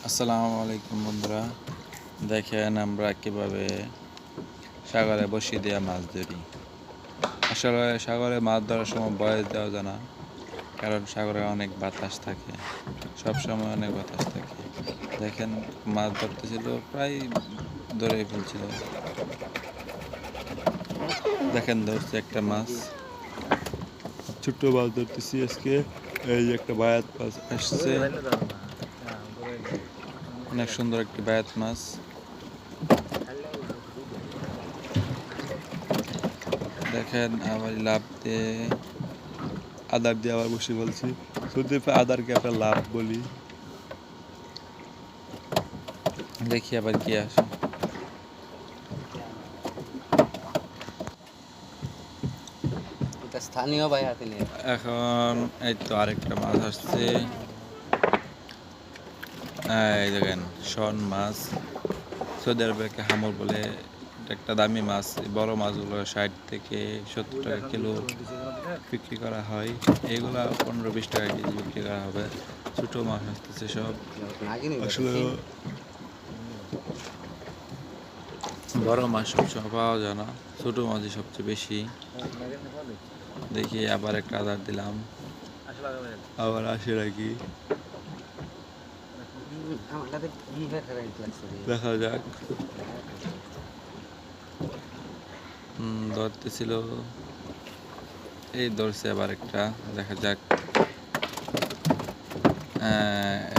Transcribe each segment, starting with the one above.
আসসালামু আলাইকুম বন্ধুরা, দেখেন আমরা কিভাবে সাগরে বসি দিয়ে মাছ ধরি। আসলে সাগরে মাছ ধরার সময় বয়স দেওয়া যায় না, কারণ সাগরে অনেক বাতাস থাকে, সব সময় অনেক বাতাস থাকে। দেখেন মাছ ধরতেছিল, প্রায় ধরে ফেলছিল। দেখেন ধরছে একটা মাছ, ছোট্ট মাছ ধরতেছি আজকে। এই যে একটা বায়াত মাছ আসছে, অনেক সুন্দর একটি বায়াত মাছ। দেখেন আবার লাভ দিয়ে আদার দিয়ে আবার বসে বলছি, শুধু আদারকে আমরা লাভ বলি। দেখি আবার কি আসে। স্থানীয় ভাই হাতে নিয়ে এখন এই তো আরেকটা মাছ আসছে। এই দেখেন শন মাছ, সৌদি আরবে হামর বলে। এটা একটা দামি মাছ। বড় মাছগুলো 60 থেকে 70 টাকা কিলো বিক্রি করা হয়। এগুলা 15-20 টাকা কেজি বিক্রি করা হবে। ছোট মাছ আসতেছে সব। আসলে বড় মাছ সবসময় পাওয়া যায় না, ছোট মাছই সবচেয়ে বেশি। দেখি আবার একটা আদার দিলাম, আবার আসে নাকি দেখা যাক। ধরতেছিল, এই ধরছে আবার একটা, দেখা যাক।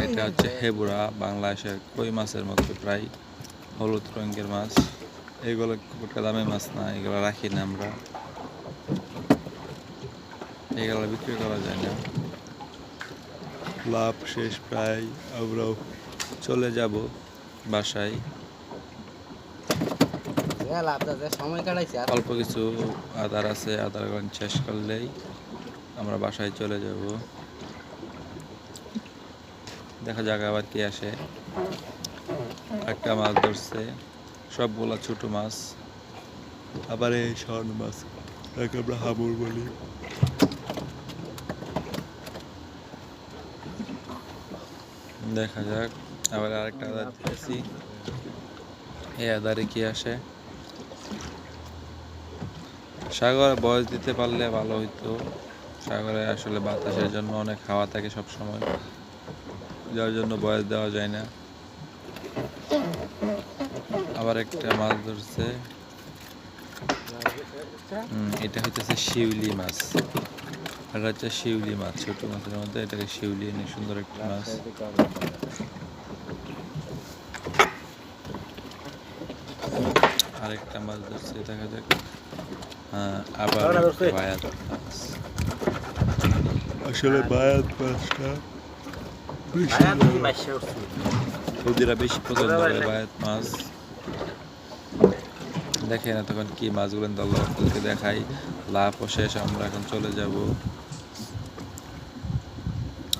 এটা হচ্ছে হেবুরা, বাংলাদেশের কই মাছের মতো, প্রায় হলুদ রঙের মাছ। এগুলো খুব একটা দামি মাছ না, এগুলো রাখি না আমরা, এগুলো বিক্রি করা যায় না। লাভ শেষ প্রায়, আমরাও চলে যাব বাসায়। অল্প কিছু আদার আছে, আদার শেষ করলেই আমরা বাসায় চলে যাব। দেখা যাক আবার কি আসে। একটা মাছ ধরছে, সবগুলা ছোট মাছ। আবার এই শন মাছ, তাকে আমরা হামুর বলি। দেখা যাক, আবার আরেকটা আদার দিতেছি, এই আদারে কি আসে। সাগরে বয়স দিতে পারলে ভালো হইতো। সাগরে আসলে বাতাসের জন্য অনেক হাওয়া থাকে সব সময়, যার জন্য বয়স দেওয়া যায় না। আবার একটা মাছ ধরছে, এটা হচ্ছে শিউলি মাছ। এটা হচ্ছে শিউলি মাছ, ছোট মাছের মধ্যে এটাকে শিউলি, অনেক সুন্দর একটা মাছ। আরেকটা মাছ ধরছে, দেখা যাক। আবার বায়াত মাছ। আসলে বায়াত মাছটা সৌদিরা বেশি পছন্দ করে বায়াত মাছ। দেখেন তখন কি মাছগুলো আপনাদেরকে দেখাই। লাভ শেষ, আমরা এখন চলে যাব।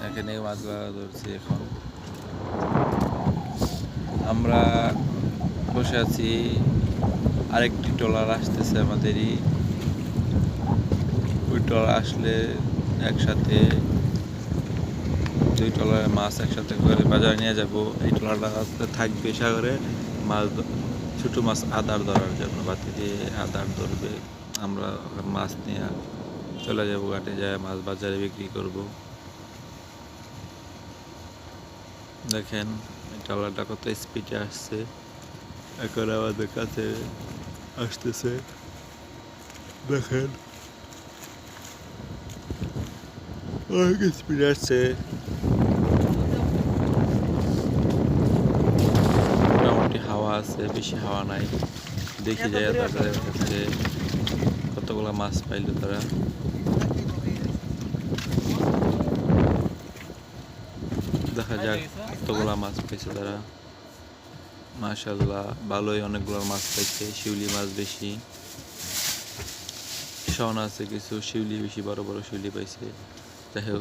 এখানে মাছগুলো ধরছি। এখন আমরা বসে আছি, আরেকটি ট্রলার আসতেছে আমাদেরই। ওই ট্রলার আসলে একসাথে দুই ট্রলারের মাছ একসাথে করে বাজারে নিয়ে যাব। এই ট্রলারটা থাকবে সাগরে মাছ, ছোট মাছ আদার ধরার জন্য। বাতি দিয়ে আদার ধরবে, আমরা মাছ নিয়ে চলে যাব ঘাটে, যায় মাছ বাজারে বিক্রি করব। দেখেন এই ট্রলারটা কত স্পিডে আসছে, এখন আমাদের কাছে আসতেছে। দেখেন অনেক স্পিডে আসছে। মোটামুটি হাওয়া আছে, বেশি হাওয়া নাই। দেখি যায় তাদের কাছে কতগুলো মাছ পাইলো তারা। দেখা যাক কতগুলো মাছ পাইছে তারা। মাশাআল্লাহ, ভালোই অনেকগুলো মাছ পাইছে। শিউলি মাছ বেশি, শন আছে কিছু, শিউলি বেশি, বড় বড় শিউলি পাইছে। যাই হোক।